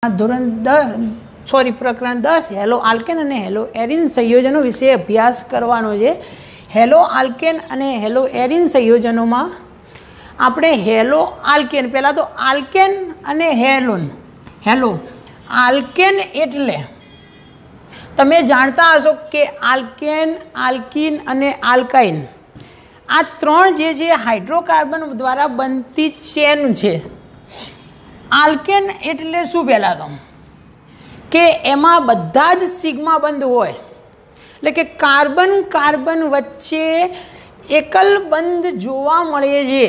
ધોરણ 10 પ્રકરણ 10 hello alkane અને હેલો એરિન સંયોજનો વિશે અભ્યાસ કરવાનો છે। હેલો આલ્કેન અને હેલો એરિન સંયોજનોમાં આપણે હેલો આલ્કેન પહેલાં તો આલ્કેન અને હેલો આલ્કેન એટલે તમે જાણતા હશો કે આલ્કેન, આલ્કીન અને આલ્કાઇન આ ત્રણ જે છે હાઇડ્રોકાર્બન દ્વારા બનતી ચેન છે। આલ્કેન એટલે શું? પહેલાં તો કે એમાં બધા જ સિગ્મા બંધ હોય, એટલે કે કાર્બન કાર્બન વચ્ચે એકલ બંધ જોવા મળે છે।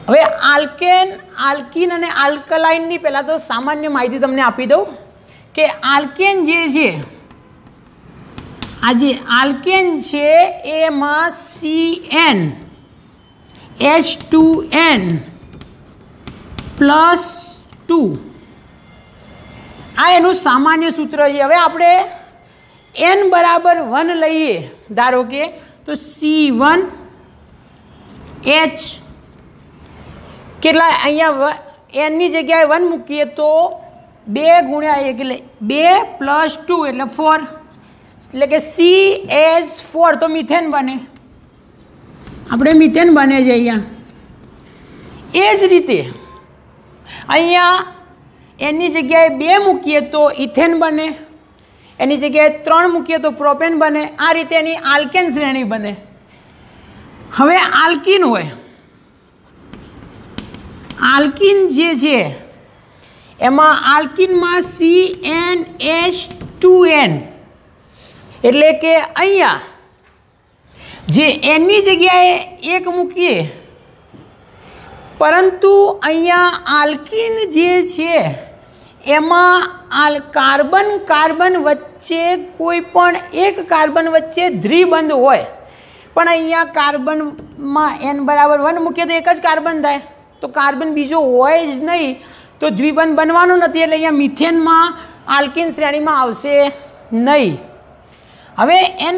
હવે આલ્કેન, આલ્કીન અને આલ્કલાઇનની પહેલાં તો સામાન્ય માહિતી તમને આપી દઉં કે આલ્કેન જે છે, આ જે આલ્કેન છે એમાં CnH2n +2 આ એનું સામાન્ય સૂત્ર છે। હવે આપણે n બરાબર 1 લઈએ, ધારો કે તો C1H કેટલા, અહીંયા n ની જગ્યાએ 1 મૂકીએ તો 2 ગુણ્યા 1 એટલે 2 + 2 એટલે 4, એટલે કે CH4 તો મિથેન બને, આપણે મિથેન બને છે અહીંયા। એ જ રીતે અહીંયા એની જગ્યાએ 2 મૂકીએ તો ઇથેન બને, એની જગ્યાએ 3 મૂકીએ તો પ્રોપેન બને। આ રીતે એની આલ્કેન શ્રેણી બને। હવે આલ્કીન હોય, આલ્કીન જે છે એમાં આલ્કીનમાં CnH2n એટલે કે અહીંયા જે એની જગ્યાએ 1 મૂકીએ, પરંતુ અહીંયા આલ્કીન જે છે એમાં કાર્બન કાર્બન વચ્ચે કોઈ પણ એક કાર્બન વચ્ચે દ્વિબંધ હોય, પણ અહીંયા કાર્બનમાં n બરાબર 1 મૂકીએ તો એક જ કાર્બન થાય, તો કાર્બન બીજો હોય જ નહીં તો દ્વિબંધ બનવાનો નથી, એટલે અહીંયા મિથેનમાં આલ્કીન શ્રેણીમાં આવશે નહીં। હવે n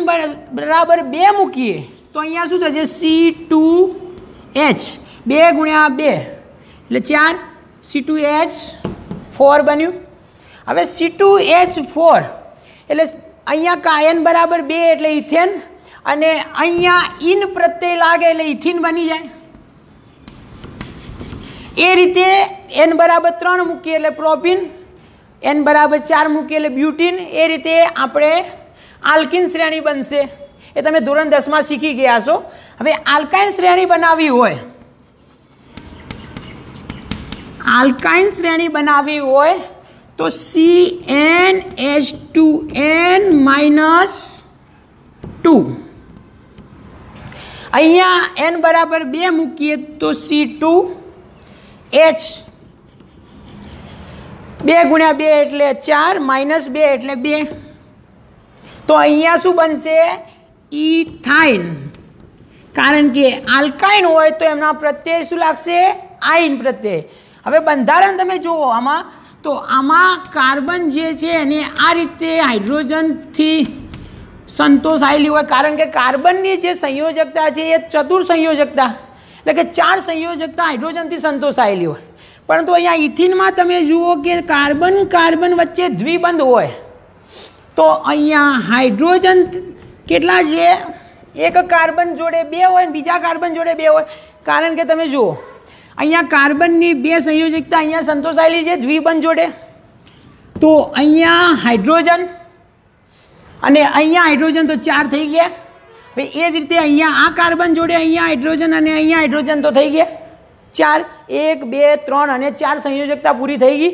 બરાબર 2 મૂકીએ તો અહીંયા શું થશે? C2H 2 ગુણ્યા 2 એટલે 4, C2H4 બન્યું। હવે C2H4 એટલે અહીંયા n બરાબર 2 એટલે ઇથેન, અને અહીંયા ઇન પ્રત્યય લાગે એટલે ઇથિન બની જાય। એ રીતે n બરાબર 3 મૂકીએ એટલે પ્રોપિન, n બરાબર 4 મૂકીએ એટલે બ્યુટીન। એ રીતે આપણે આલ્કીન શ્રેણી બનશે, એ તમે ધોરણ 10માં શીખી ગયા છો। હવે આલ્કાઇન શ્રેણી બનાવવી હોય, આલ્કાઇન શ્રેણી બનાવવી હોય તો CnH2n -2 અહીંયા n બરાબર 2 મૂકીએ તો C2H 2 ગુણ્યા 2 એટલે 4 -2 એટલે 2, તો અહીંયા શું બનશે? ઇથાઇન। કારણ કે આલ્કાઇન હોય તો એમના પ્રત્યય શું લાગશે? આઇન પ્રત્યય। હવે બંધારણ તમે જુઓ આમાં, તો આમાં કાર્બન જે છે એને આ રીતે હાઇડ્રોજનથી સંતોષાયેલી હોય, કારણ કે કાર્બનની જે સંયોજકતા છે એ ચતુર સંયોજકતા, એટલે કે 4 સંયોજકતા હાઇડ્રોજનથી સંતોષાયેલી હોય, પરંતુ અહીંયા ઇથિનમાં તમે જુઓ કે કાર્બન કાર્બન વચ્ચે દ્વિબંધ હોય, તો અહીંયા હાઇડ્રોજન કેટલા છે? એક કાર્બન જોડે 2 હોય, બીજા કાર્બન જોડે 2 હોય, કારણ કે તમે જુઓ અહીંયા કાર્બનની 2 સંયોજકતા અહીંયા સંતોષાયેલી છે દ્વિબંધ જોડે, તો અહીંયા હાઇડ્રોજન અને અહીંયા હાઇડ્રોજન તો 4 થઈ ગયા। હવે એ જ રીતે અહીંયા આ કાર્બન જોડે અહીંયા હાઇડ્રોજન અને અહીંયા હાઇડ્રોજન તો થઈ ગયા 4, 1 2 3 અને 4 સંયોજકતા પૂરી થઈ ગઈ।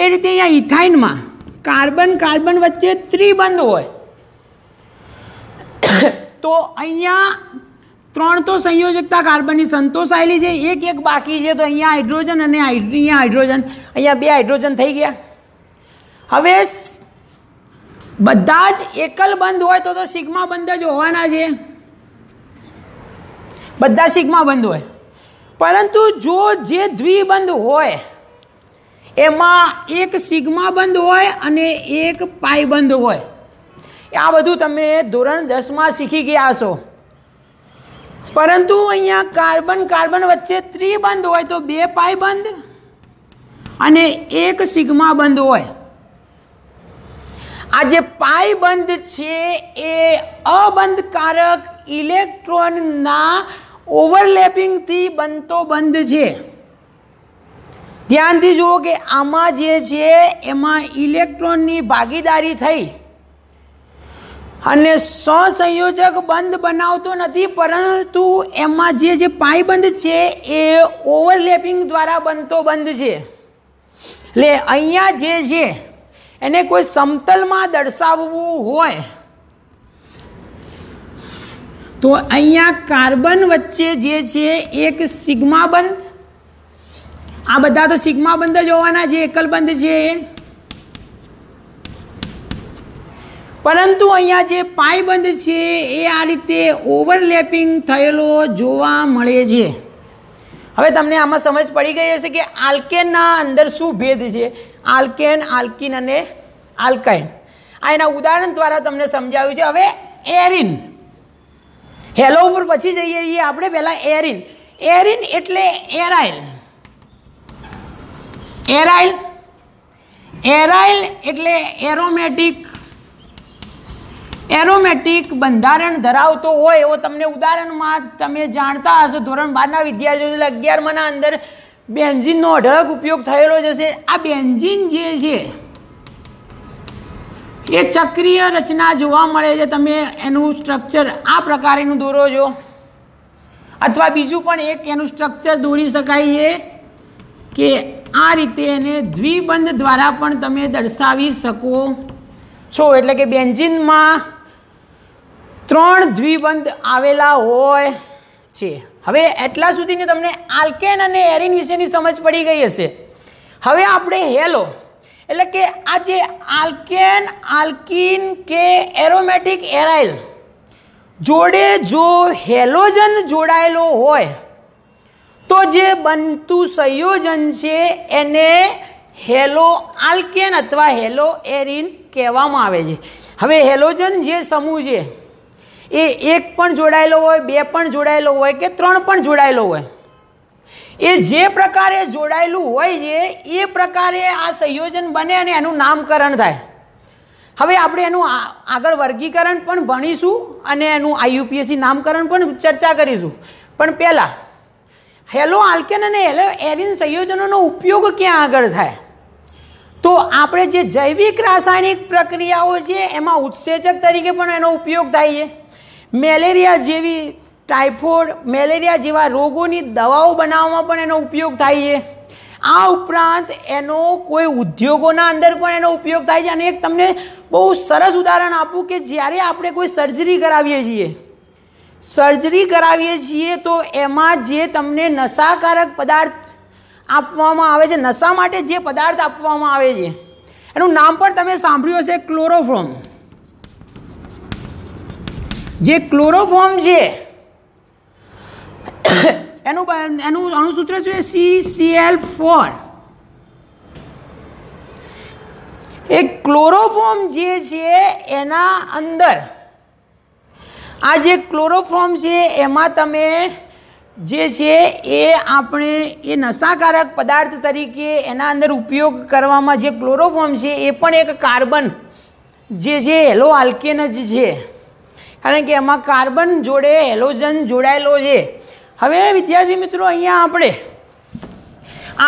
એ રીતે અહીંયા ઇથાઇનમાં કાર્બન કાર્બન વચ્ચે ત્રિબંધ હોય, તો અહીંયા 3 તો સંયોજકતા કાર્બનની સંતોષાયેલી છે, એક બાકી છે, તો અહીંયા હાઇડ્રોજન અને અહીંયા હાઇડ્રોજન, અહીંયા 2 હાઇડ્રોજન થઈ ગયા। હવે બધા જ એકલ બંધ હોય તો સિગ્મા બંધ જ હોવાના છે, બધા સિગ્મા બંધ હોય, પરંતુ જો જે દ્વિબંધ હોય એમાં એક સિગ્મા બંધ હોય અને એક પાઈ બંધ હોય। આ બધું તમે ધોરણ 10માં શીખી ગયા છો। પરંતુ અહીંયા કાર્બન કાર્બન વચ્ચે ત્રિબંધ હોય તો 2 પાઈ બંધ અને એક સિગ્મા બંધ હોય. આ જે પાઈ બંધ છે એ અબંધકારક ઇલેક્ટ્રોનના ઓવરલેપિંગથી બનતો બંધ છે. ધ્યાનથી જુઓ કે આમાં જે છે એમાં ઇલેક્ટ્રોનની ભાગીદારી થઈ અને સહસંયોજક બંધ બનાવતો નથી, પરંતુ એમાં જે પાઈ બંધ છે એ ઓવરલેપિંગ દ્વારા બનતો બંધ છે. એટલે અહીંયા જે છે એને કોઈ સમતલમાં દર્શાવવું હોય તો અહીંયા કાર્બન વચ્ચે જે છે એક સિગ્મા બંધ, આ બધા તો સિગ્મા બંધ જ હોવાના, જે એકલ બંધ છે એ, પરંતુ અહીંયા જે પાઈ બંધ છે એ આ રીતે ઓવરલેપિંગ થયેલો જોવા મળે છે. હવે તમને આમાં સમજ પડી ગઈ હશે કે આલ્કેનના અંદર શું ભેદ છે. આલ્કેન, આલ્કીન અને આલ્કાઇન, આ એના ઉદાહરણ દ્વારા તમને સમજાવ્યું છે. હવે એરિન, હેલો ઉપર પછી જઈએ છીએ આપણે. પહેલાં એરિન. એરિન એટલે એરાઇલ. એરાઇલ, એરાઇલ એટલે એરોમેટિક બંધારણ ધરાવતો હોય એવો તમને ઉદાહરણમાં તમે જાણતા હશો. ધોરણ 12ના વિદ્યાર્થીઓ 11માના અંદર બેન્ઝીનનો અઢળક ઉપયોગ થયેલો જ હશે. આ બેન્ઝીન જે છે એ ચક્રીય રચના જોવા મળે છે. તમે એનું સ્ટ્રક્ચર આ પ્રકારનું દોરો છો, અથવા બીજું પણ એક એનું સ્ટ્રક્ચર દોરી શકાય છે કે આ રીતે એને દ્વિબંધ દ્વારા પણ તમે દર્શાવી શકો છો. એટલે કે બેન્ઝીનમાં 3 દ્વિબંધ આવેલા હોય છે. હવે એટલા સુધીની તમને આલ્કેન અને એરિન વિશેની સમજ પડી ગઈ હશે. હવે આપણે હેલો એટલે કે આ જે આલ્કેન, આલ્કીન કે એરોમેટિક એરાઇલ જોડે જો હેલોજન જોડાયેલો હોય તો જે બનતું સંયોજન છે એને હેલો આલ્કેન અથવા હેલો એરિન કહેવામાં આવે છે. હવે હેલોજન જે સમૂહ છે એ 1 પણ જોડાયેલો હોય, 2 પણ જોડાયેલો હોય કે 3 પણ જોડાયેલો હોય, એ જે પ્રકારે જોડાયેલું હોય છે એ પ્રકારે આ સંયોજન બને અને એનું નામકરણ થાય. હવે આપણે એનું આગળ વર્ગીકરણ પણ ભણીશું અને એનું IUPAC નામકરણ પણ ચર્ચા કરીશું. પણ પહેલાં હેલો આલ્કેન અને હેલો એરિન સંયોજનોનો ઉપયોગ ક્યાં આગળ થાય? તો આપણે જે જૈવિક રાસાયણિક પ્રક્રિયાઓ છે એમાં ઉત્સેચક તરીકે પણ એનો ઉપયોગ થાય છે. મેલેરિયા જેવી, ટાઇફોઇડ, મેલેરિયા જેવા રોગોની દવાઓ બનાવવામાં પણ એનો ઉપયોગ થાય છે. આ ઉપરાંત એનો કોઈ ઉદ્યોગોના અંદર પણ એનો ઉપયોગ થાય છે. અને એક તમને બહુ સરસ ઉદાહરણ આપું કે જ્યારે આપણે કોઈ સર્જરી કરાવીએ છીએ તો એમાં જે તમને નશાકારક પદાર્થ આપવામાં આવે છે, નશા માટે જે પદાર્થ આપવામાં આવે છે એનું નામ પણ તમે સાંભળ્યું હશે, ક્લોરોફોર્મ. જે ક્લોરોફોર્મ છે એનું અણુસૂત્ર છે CCl4. એ ક્લોરોફોર્મ જે છે એના અંદર આ જે ક્લોરોફોર્મ છે એમાં તમે જે છે એ આપણે એ નશાકારક પદાર્થ તરીકે એના અંદર ઉપયોગ કરવામાં જે ક્લોરોફોર્મ છે એ પણ એક કાર્બન જે છે હેલો આલ્કેન જ છે, કારણ કે એમાં કાર્બન જોડે હેલોજન જોડાયેલો છે. હવે વિદ્યાર્થી મિત્રો અહીંયા આપણે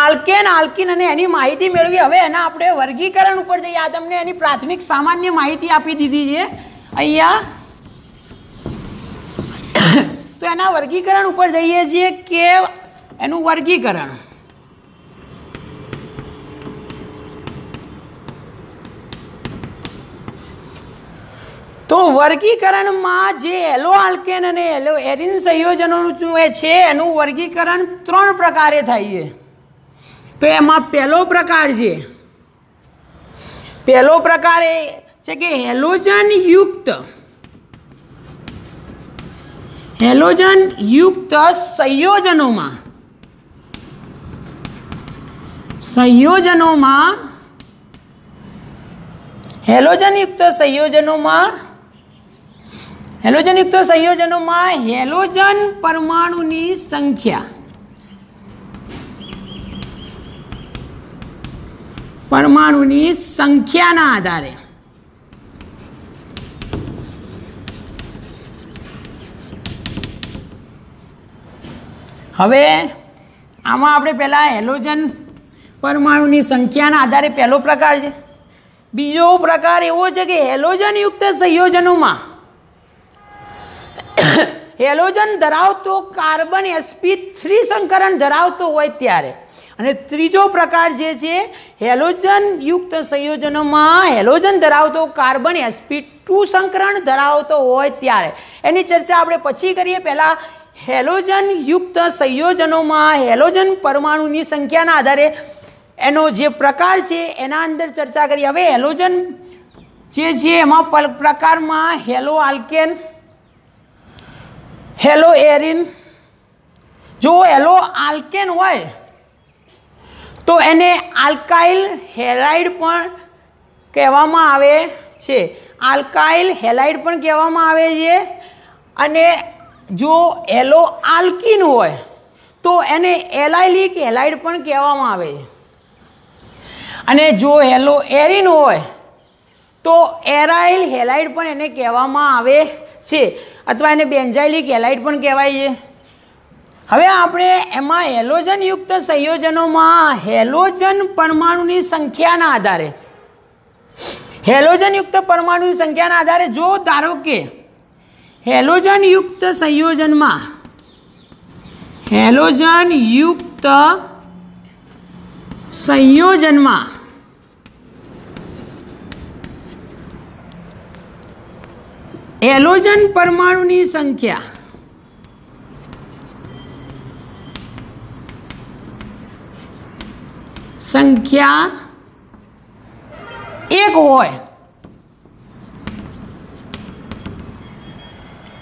આલ્કેન, આલ્કીન અને એની માહિતી મેળવી. હવે એના આપણે વર્ગીકરણ ઉપર જઈએ. આ તમને એની પ્રાથમિક સામાન્ય માહિતી આપી દીધી છે અહીંયા. તો એના વર્ગીકરણ ઉપર જઈએ છીએ કે એનું વર્ગીકરણ. તો વર્ગીકરણમાં જે હેલો આલ્કેન અને હેલો એરિન સંયોજનોનું છે એનું વર્ગીકરણ 3 પ્રકારે થાય છે. તો એમાં પહેલો પ્રકાર એ છે કે હેલોજન યુક્ત સંયોજનોમાં હેલોજનયુક્ત સંયોજનોમાં હેલોજન પરમાણુની સંખ્યા પરમાણુની સંખ્યાના આધારે હવે આમાં આપણે પહેલા હેલોજન પરમાણુની સંખ્યાના આધારે પહેલો પ્રકાર છે. બીજો પ્રકાર એવો છે કે હેલોજનયુક્ત સંયોજનોમાં હેલોજન ધરાવતો કાર્બન sp3 સંકરણ ધરાવતો હોય ત્યારે. અને ત્રીજો પ્રકાર જે છે હેલોજનયુક્ત સંયોજનોમાં હેલોજન ધરાવતો કાર્બન sp2 સંકરણ ધરાવતો હોય ત્યારે. એની ચર્ચા આપણે પછી કરીએ. પહેલાં હેલોજનયુક્ત સંયોજનોમાં હેલોજન પરમાણુની સંખ્યાના આધારે એનો જે પ્રકાર છે એના અંદર ચર્ચા કરીએ. હવે હેલોજન જે છે એમાં પ્રકારમાં હેલો આલ્કેન, હેલો એરિન. જો હેલો આલ્કેન હોય તો એને આલ્કાઇલ હેલાઇડ પણ કહેવામાં આવે છે. આલ્કાઇલ હેલાઇડ પણ કહેવામાં આવે છે. અને જો હેલો આલ્કીન હોય તો એને એલાઇલિક હેલાઇડ પણ કહેવામાં આવે છે. અને જો હેલો એરિન હોય તો એરાઇલ હેલાઇડ પણ એને કહેવામાં આવે છે, અથવા એને બેન્ઝાઇલિક હેલાઇડ પણ કહેવાય છે. હવે આપણે એમાં હેલોજનયુક્ત સંયોજનોમાં હેલોજન પરમાણુની સંખ્યાના આધારે હેલોજનયુક્ત પરમાણુની સંખ્યાના આધારે જો ધારો કે હેલોજનયુક્ત સંયોજનમાં હેલોજન પરમાણુની સંખ્યા 1 હોય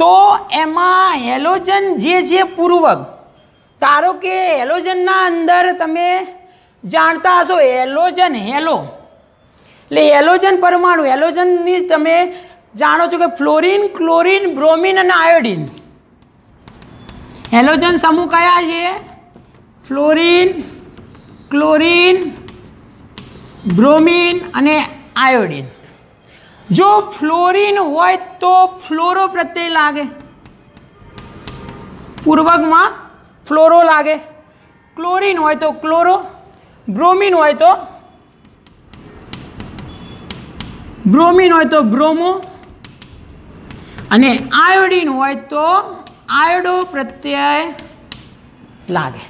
તો એમાં હેલોજન જે છે પૂર્વક, ધારો કે હેલોજનના અંદર તમે જાણતા હશો હેલોજન એટલે હેલોજન પરમાણુ, હેલોજનની તમે જાણો છો કે ફ્લોરિન, ક્લોરિન, બ્રોમિન અને આયોડિન. હેલોજન સમૂહ કયા છે? ફ્લોરિન, ક્લોરિન, બ્રોમિન અને આયોડિન. જો ફ્લોરિન હોય તો ફ્લોરો પ્રત્યય લાગે, પૂર્વકમાં ફ્લોરો લાગે. ક્લોરિન હોય તો ક્લોરો, બ્રોમિન હોય તો બ્રોમો અને આયોડિન હોય તો આયોડો પ્રત્યય લાગે.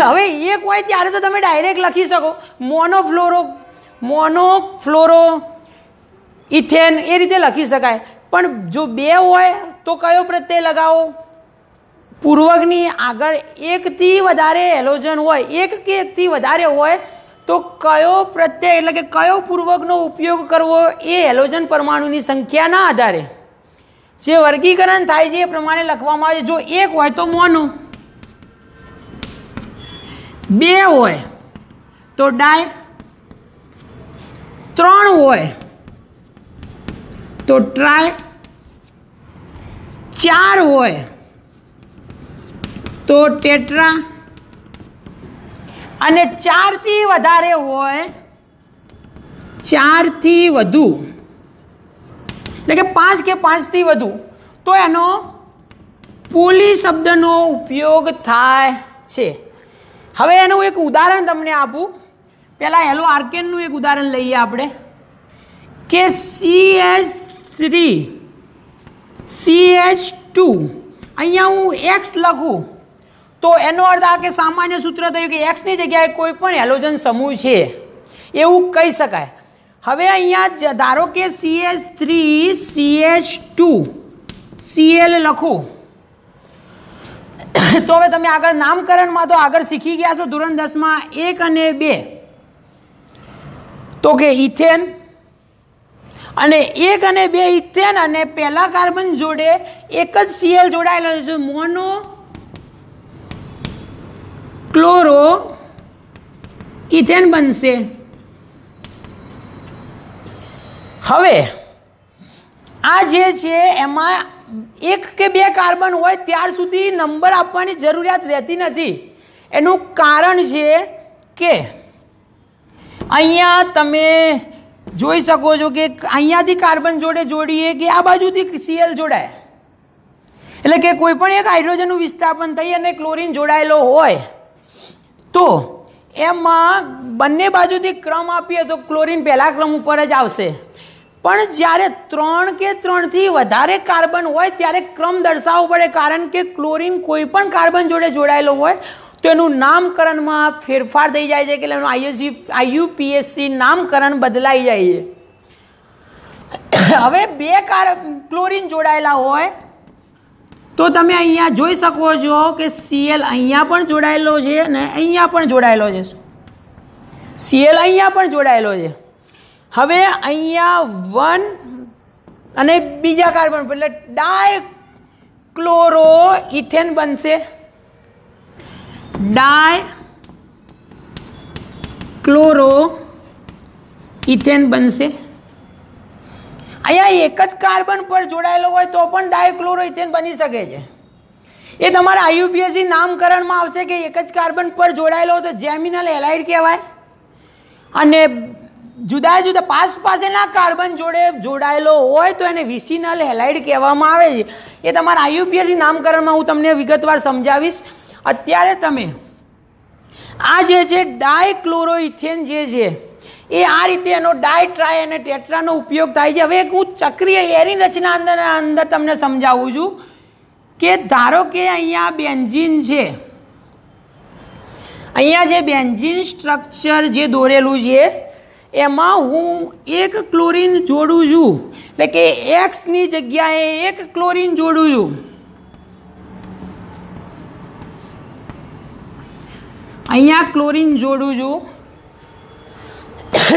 હવે એક હોય ત્યારે તો તમે ડાયરેક્ટ લખી શકો મોનોફ્લોરો ઇથેન, એ રીતે લખી શકાય. પણ જો 2 હોય તો કયો પ્રત્યય લગાવો? પૂર્વકની આગળ 1 થી વધારે હેલોજન હોય, 1 કે 1 થી વધારે હોય તો કયો પ્રત્યય એટલે કે કયો પૂર્વકનો ઉપયોગ કરવો એ હેલોજન પરમાણુની સંખ્યાના આધારે જે વર્ગીકરણ થાય છે એ પ્રમાણે લખવામાં આવે છે. જો 1 હોય તો મોનો, 2 હોય તો ડાય, 3 હોય તો ટ્રાય, 4 હોય તો ટેટ્રા અને 4 થી વધારે હોય, 4 થી વધુ એટલે કે 5 કે 5 થી વધુ તો એનો પોલી શબ્દનો ઉપયોગ થાય છે. હવે એનું એક ઉદાહરણ તમને આપું. પહેલાં હેલો આર્કેનનું એક ઉદાહરણ લઈએ આપણે કે CH3 CH2 અહીંયા હું X લખું તો એનો અર્થ આ કે સામાન્ય સૂત્ર થયું કે Xની જગ્યાએ કોઈ પણ હેલોજન સમૂહ છે એવું કહી શકાય. હવે અહીંયા ધારો કે CH3 CH2 Cl લખું તો હવે તમે આગળ નામકરણમાં તો આગળ શીખી ગયા છો ધોરણ 10માં 1 અને 2 તો કે ઇથેન, અને 1 અને 2 ઇથેન અને પહેલા કાર્બન જોડે એક જ Cl જોડાયેલો છે, મોનો ક્લોરો ઇથેન બનશે. હવે આ જે છે એમાં 1 કે 2 કાર્બન હોય ત્યાર સુધી નંબર આપવાની જરૂરિયાત રહેતી નથી. એનું કારણ છે કે અહીંયા તમે જોઈ શકો છો કે અહીંયાથી કાર્બન જોડે જોડીએ કે આ બાજુથી Cl જોડાય, એટલે કે કોઈ પણ એક હાઇડ્રોજનનું વિસ્થાપન થઈ અને ક્લોરીન જોડાયેલો હોય તો એમાં બંને બાજુથી ક્રમ આપીએ તો ક્લોરીન પહેલા ક્રમ ઉપર જ આવશે, પણ જ્યારે 3 કે 3થી વધારે કાર્બન હોય ત્યારે ક્રમ દર્શાવવો પડે, કારણ કે ક્લોરીન કોઈ પણ કાર્બન જોડે જોડાયેલો હોય તો એનું નામકરણમાં ફેરફાર થઈ જાય છે, કે એનું IUPAC નામકરણ બદલાઈ જાય છે। હવે 2 ક્લોરીન જોડાયેલા હોય તો તમે અહીંયા જોઈ શકો છો કે Cl અહીંયા પણ જોડાયેલો છે અને અહીંયા પણ જોડાયેલો છે, Cl અહીંયા પણ જોડાયેલો છે। હવે અહીંયા 1 અને બીજા કાર્બન એટલે ડાયક્લોરોઇથેન બનશે, ડાયક્લોરોઇથેન બનશે। અહીંયા એક જ કાર્બન પર જોડાયેલો હોય તો પણ ડાયક્લોરોઇથેન બની શકે છે, એ તમારા IUPAC નામકરણમાં આવશે કે એક જ કાર્બન પર જોડાયેલો હોય તો જેમિનલ હેલાઇડ કહેવાય, અને જુદા જુદા પાસેના કાર્બન જોડે જોડાયેલો હોય તો એને વિસિનલ હેલાઇડ કહેવામાં આવે છે। એ તમારા IUPAC નામકરણમાં હું તમને વિગતવાર સમજાવીશ। અત્યારે તમે આ જે છે ડાયક્લોરોઇથેન જે છે એ આ રીતે એનો ડાય, ટ્રાય અને ટેટ્રાનો ઉપયોગ થાય છે। હવે એક હું ચક્રીય એરી રચના અંદર તમને સમજાવું છું કે ધારો કે અહીંયા બેન્ઝીન છે, અહીંયા જે બેન્ઝીન સ્ટ્રક્ચર જે દોરેલું છે એમાં હું એક ક્લોરીન જોડું છું, એટલે કે Xની જગ્યાએ એક ક્લોરીન જોડું છું, અહીંયા ક્લોરીન જોડું છું,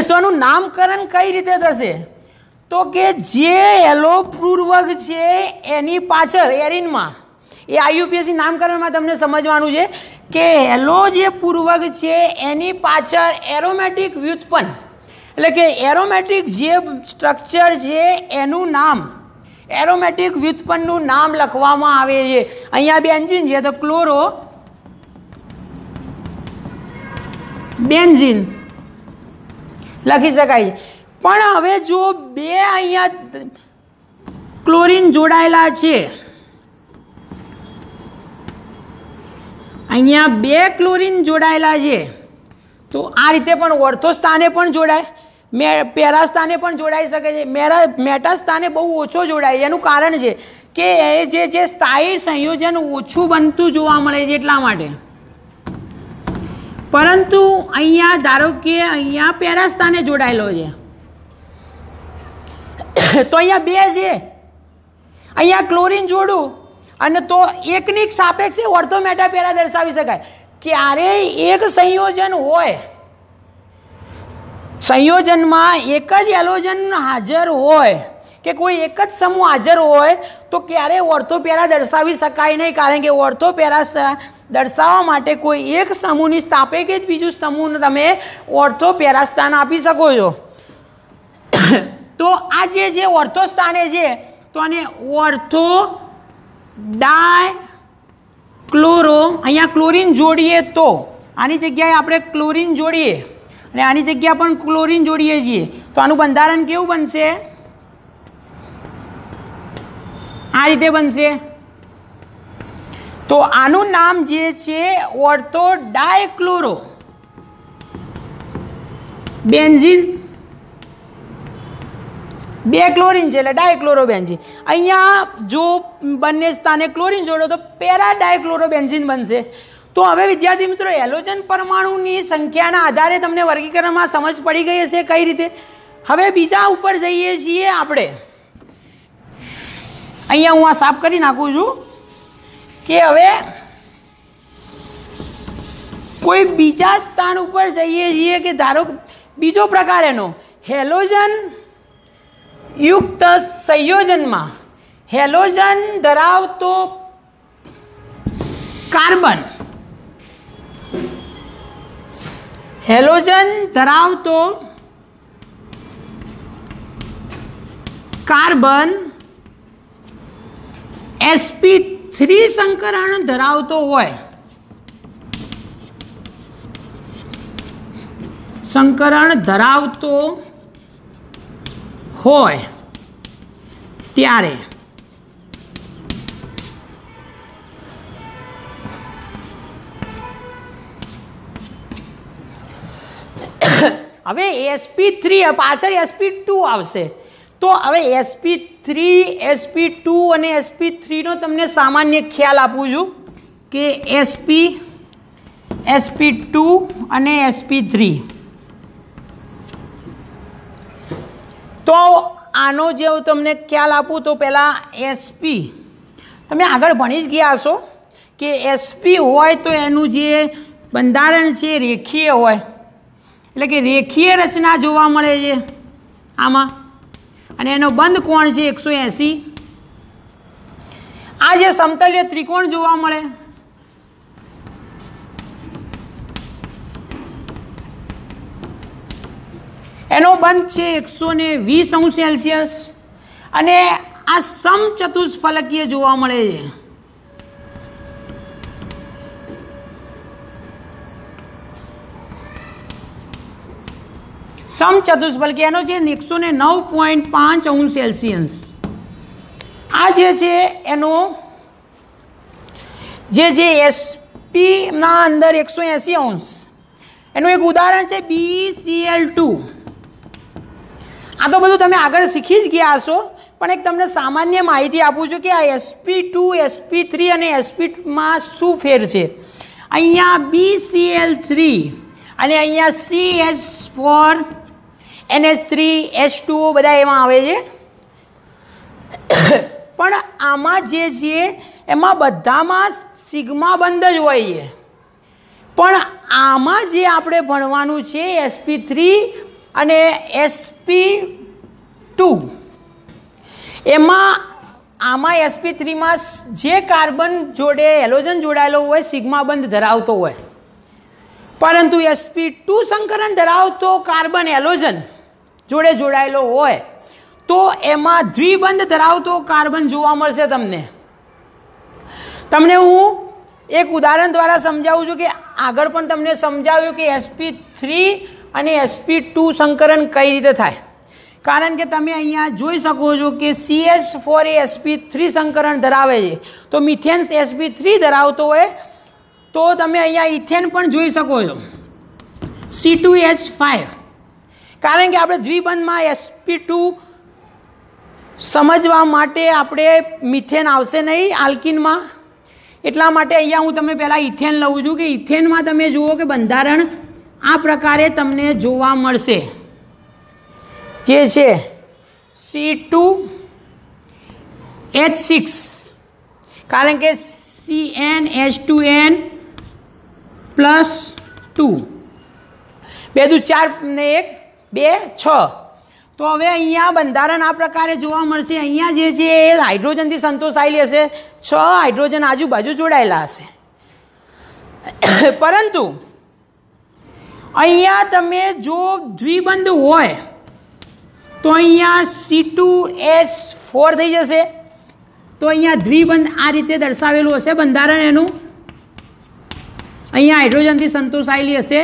તો એનું નામકરણ કઈ રીતે થશે તો કે જે હેલો પૂર્વક છે એની પાછળ એરિનમાં, એ IUPAC નામકરણમાં તમને સમજવાનું છે કે હેલો જે પૂર્વક છે એની પાછળ એરોમેટિક વ્યુત્પન્ન, એટલે કે એરોમેટિક જે સ્ટ્રક્ચર છે એનું નામ, એરોમેટિક વ્યુત્પન્નનું નામ લખવામાં આવે છે। અહીંયા બેન્ઝીન છે તો ક્લોરો બેન્ઝીન લખી શકાય, પણ હવે જો 2 અહીંયા ક્લોરીન જોડાયેલા છે, અહીંયા 2 ક્લોરીન જોડાયેલા છે તો આ રીતે પણ ઓર્થો સ્થાને પણ જોડાય, પેરા સ્થાને પણ જોડાઈ શકે છે, મેટા સ્થાને બહુ ઓછો જોડાય। એનું કારણ છે કે એ જે છે સ્થાયી સંયોજન ઓછું બનતું જોવા મળે છે એટલા માટે, પરંતુ અહીંયા ધારો કે અહીંયા પેરા સ્થાને જોડાયેલો છે તો અહીંયા 2 છે, અહીંયા ક્લોરીન જોડું અને તો એકની સાપેક્ષે ઓર્થો મેટા પેરા દર્શાવી શકાય। ક્યારેય એક સંયોજન હોય, સંયોજનમાં એક જ હેલોજન હાજર હોય કે કોઈ એક જ સમૂહ હાજર હોય તો ક્યારેય ઓર્થો પેરા દર્શાવી શકાય નહીં, કારણ કે ઓર્થો પેરા દર્શાવવા માટે કોઈ એક સમૂહની સાપેક્ષે જ બીજું સમૂહને તમે ઓર્થો પેરા સ્થાન આપી શકો છો। તો આ જે છે ઓર્થો સ્થાને છે તો આને ઓર્થો ડાયક્લોરો, અહીંયા ક્લોરીન જોડીએ તો આની જગ્યાએ આપણે ક્લોરીન જોડીએ અને આની જગ્યા પણ ક્લોરીન જોડીએ છીએ તો આનું બંધારણ કેવું બનશે, આ રીતે બનશે। તો આનું નામ જે છે ઓર્થો ડાયક્લોરો બેન્ઝીન, 2 ક્લોરીન છે એટલે ડાયક્લોરો બેન્ઝીન। અહીંયા જો બંને સ્થાને ક્લોરીન જોડો તો પેરા ડાયક્લોરો બેન્ઝીન બનશે। તો હવે વિદ્યાર્થી મિત્રો હેલોજન પરમાણુની સંખ્યાના આધારે તમને વર્ગીકરણમાં સમજ પડી ગઈ હશે કઈ રીતે। હવે બીજા ઉપર જઈએ છીએ આપણે, અહીંયા હું આ સાફ કરી નાખું છું કે હવે કોઈ બીજા સ્થાન ઉપર જઈએ છીએ કે ધારો બીજો પ્રકાર એનો હેલોજન યુક્ત સંયોજનમાં હેલોજન ધરાવતો કાર્બન, હેલોજન ધરાવતો કાર્બન sp3 સંકરણ ધરાવતો હોય, સંકરણ ધરાવતો હોય ત્યારે હવે sp3 પાછળ sp2 આવશે તો હવે sp3 sp2 અને sp3 નો તમને સામાન્ય ખ્યાલ આપું છું કે sp sp2 અને sp3 તો આનો જે હું તમને ખ્યાલ આપું તો પહેલાં sp તમે આગળ ભણી જ ગયા હશો કે sp હોય તો એનું જે બંધારણ છે રેખીય હોય એટલે કે રેખીય રચના જોવા મળે છે આમાં અને એનો બંધ કોણ છે 180 આ જે સમતલ્ય ત્રિકોણ જોવા મળે એનો બંધ છે 120°C અને આ સમચતુષ્ફલકીય જોવા મળે છે સમચતુષ્ફલકીય એનો છે 109.5°C આ જે છે એનો જે sp ના અંદર 180° એનું એક ઉદાહરણ છે BCl2 આ તો બધું તમે આગળ શીખી જ ગયા હશો પણ એક તમને સામાન્ય માહિતી આપું છું કે આ sp2 sp3 અને sp માં શું ફેર છે અહીંયા BCl3 અને અહીંયા CH4 NH3 H2O બધા એમાં આવે છે પણ આમાં જે છે એમાં બધામાં સિગ્મા બંધ જ હોય છે પણ આમાં જે આપણે ભણવાનું છે sp3 અને sp2 એમાં આમાં sp3 માં જે કાર્બન જોડે હેલોજન જોડાયેલો હોય સિગ્મા બંધ ધરાવતો હોય પરંતુ sp2 સંકરણ ધરાવતો કાર્બન હેલોજન જોડે જોડાયેલો હોય તો એમાં દ્વિબંધ ધરાવતો કાર્બન જોવા મળશે તમને હું એક ઉદાહરણ દ્વારા સમજાવું છું કે આગળ પણ તમને સમજાવ્યું કે sp3 અને sp2 સંકરણ કઈ રીતે થાય કારણ કે તમે અહીંયા જોઈ શકો છો કે CH4 એ sp3 સંકરણ ધરાવે છે તો મિથેન sp3 ધરાવતો હોય તો તમે અહીંયા ઇથેન પણ જોઈ શકો છો C2H5 કારણ કે આપણે દ્વિબંધમાં sp2 સમજવા માટે આપણે મિથેન આવશે નહીં આલ્કિનમાં એટલા માટે અહીંયા હું તમે પહેલાં ઇથેન લઉં છું કે ઇથેનમાં તમે જુઓ કે બંધારણ આ પ્રકારે તમને જોવા મળશે જે છે C2H6 કારણ કે CnH2n +2 2 × 4 ને 1 2 6 તો હવે અહીંયા બંધારણ આ પ્રકારે જોવા મળશે અહીંયા જે છે એ હાઇડ્રોજનથી સંતોષાયેલી હશે 6 હાઇડ્રોજન આજુબાજુ જોડાયેલા હશે પરંતુ અહીંયા તમે જો દ્વિબંધ હોય તો અહીંયા C2H4 થઈ જશે તો અહીંયા દ્વિબંધ આ રીતે દર્શાવેલું હશે બંધારણ એનું અહીંયા હાઇડ્રોજનથી સંતોષાયેલી હશે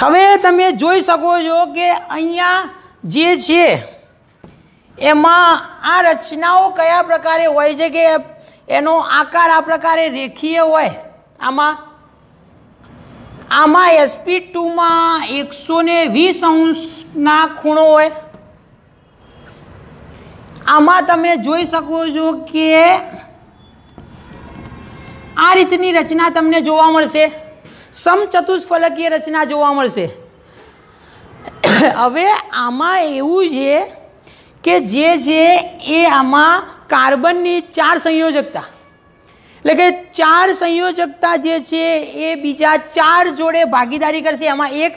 હવે તમે જોઈ શકો છો કે અહીંયા જે છે એમાં આ રચનાઓ કયા પ્રકારે હોય છે કે એનો આકાર આ પ્રકારે રેખીય હોય આમાં sp2 માં 120°ના ખૂણો હોય આમાં તમે જોઈ શકો છો કે આ રીતની રચના તમને જોવા મળશે સમચતુષ્ફલકીય રચના જોવા મળશે હવે આમાં એવું છે કે જે છે એ આમાં કાર્બનની 4 સંયોજકતા એટલે કે 4 સંયોજકતા જે છે એ બીજા 4 જોડે ભાગીદારી કરશે એમાં એક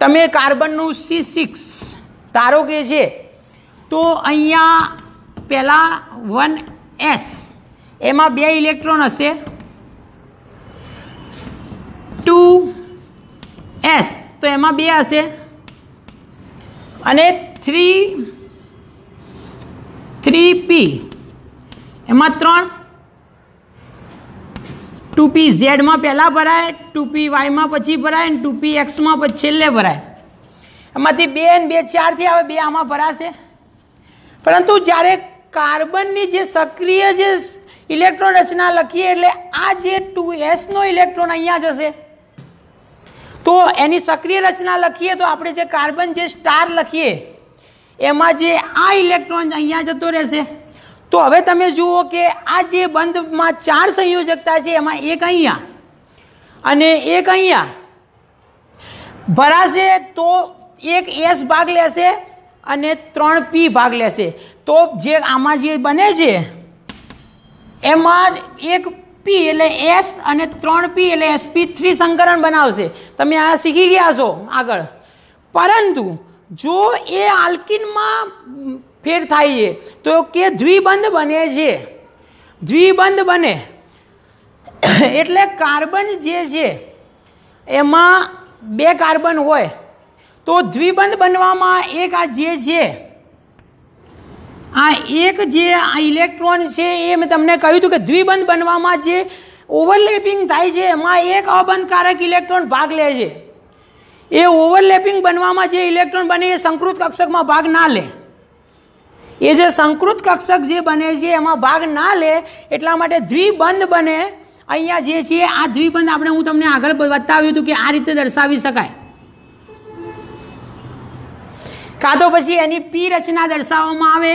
તમે કાર્બનનું C6 ધારો કે છે તો અહીંયા પહેલાં 1s એમાં 2 ઇલેક્ટ્રોન હશે 2s તો એમાં 2 હશે અને 3p એમાં 3 2p z માં પહેલાં ભરાય 2p વાયમાં પછી ભરાય ને 2p એક્સમાં પછી છેલ્લે ભરાય. એમાંથી 2 ને 2 4 થી આવે, 2 આમાં ભરાશે. પરંતુ જ્યારે કાર્બનની જે સક્રિય જે ઇલેક્ટ્રોન રચના લખીએ એટલે આ જે 2s નો ઇલેક્ટ્રોન અહીંયા જશે. તો એની સક્રિય રચના લખીએ તો આપણે જે કાર્બન જે સ્ટાર લખીએ એમાં જે આ ઇલેક્ટ્રોન અહીંયા જતો રહેશે. તો હવે તમે જુઓ કે આ જે બંધમાં 4 સંયોજકતા છે એમાં એક અહીંયા અને એક અહીંયા ભરાશે તો એક S ભાગ લેશે અને 3p ભાગ લેશે. તો જે આમાં જે બને છે એમાં એક p એટલે S અને 3p એટલે sp3 સંકરણ બનાવશે. તમે આ શીખી ગયા છો આગળ. પરંતુ જો એ આલ્કિનમાં ફેર થાય છે તો કે દ્વિબંધ બને છે. દ્વિબંધ બને એટલે કાર્બન જે છે એમાં 2 કાર્બન હોય તો દ્વિબંધ બનવામાં એક આ જે છે આ એક જે ઇલેક્ટ્રોન છે એ મેં તમને કહ્યું હતું કે દ્વિબંધ બનવામાં જે ઓવરલેપિંગ થાય છે એમાં એક અબંધકારક ઇલેક્ટ્રોન ભાગ લે છે. એ ઓવરલેપિંગ બનવામાં જે ઇલેક્ટ્રોન બને એ સંકૃત કક્ષકમાં ભાગ ના લે. એ જે સંકૃત કક્ષક જે બને છે એમાં ભાગ ના લે એટલા માટે દ્વિબંધ બને. અહીંયા જે છે આ દ્વિબંધ આપણે હું તમને આગળ બતાવ્યું હતું કે આ રીતે દર્શાવી શકાય. કાં તો પછી એની પી રચના દર્શાવવામાં આવે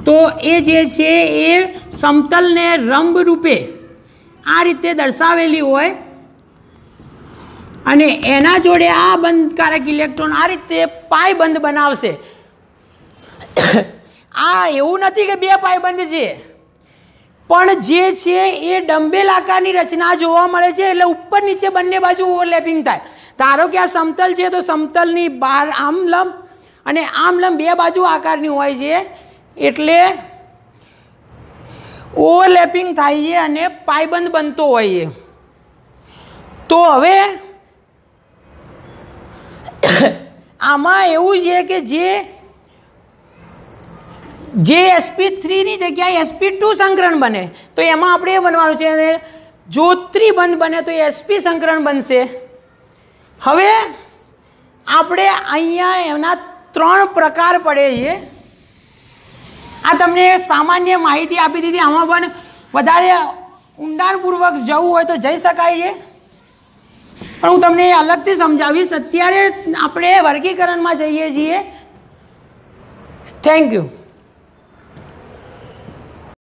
તો એ જે છે એ સમતલને રંબ રૂપે આ રીતે દર્શાવેલી હોય અને એના જોડે આ બંધકારક ઇલેક્ટ્રોન આ રીતે પાય બંધ બનાવશે. આ એવું નથી કે 2 પાય બંધ છે, પણ જે છે એ ડંબેલ આકારની રચના જોવા મળે છે. એટલે ઉપર નીચે બંને બાજુ ઓવરલેપિંગ થાય. ધારો કે આ સમતલ છે તો સમતલની બહાર આમ લંબ અને આમ લંબ 2 બાજુ આકારની હોય છે એટલે ઓવરલેપિંગ થાય છે અને પાયબંધ બનતો હોય છે. તો હવે આમાં એવું છે કે જે sp3 ની જગ્યાએ sp2 સંકરણ બને તો એમાં આપણે એ બનવાનું છે જો ત્રિબંધ બને તો sp સંકરણ બનશે. હવે આપણે અહીંયા એના 3 પ્રકાર પડે છે. આ તમને સામાન્ય માહિતી આપી દીધી. આમાં પણ વધારે ઊંડાણપૂર્વક જવું હોય તો જઈ શકાય છે, પણ હું તમને અલગથી સમજાવીશ. અત્યારે આપણે વર્ગીકરણમાં જઈએ છીએ. Thank you.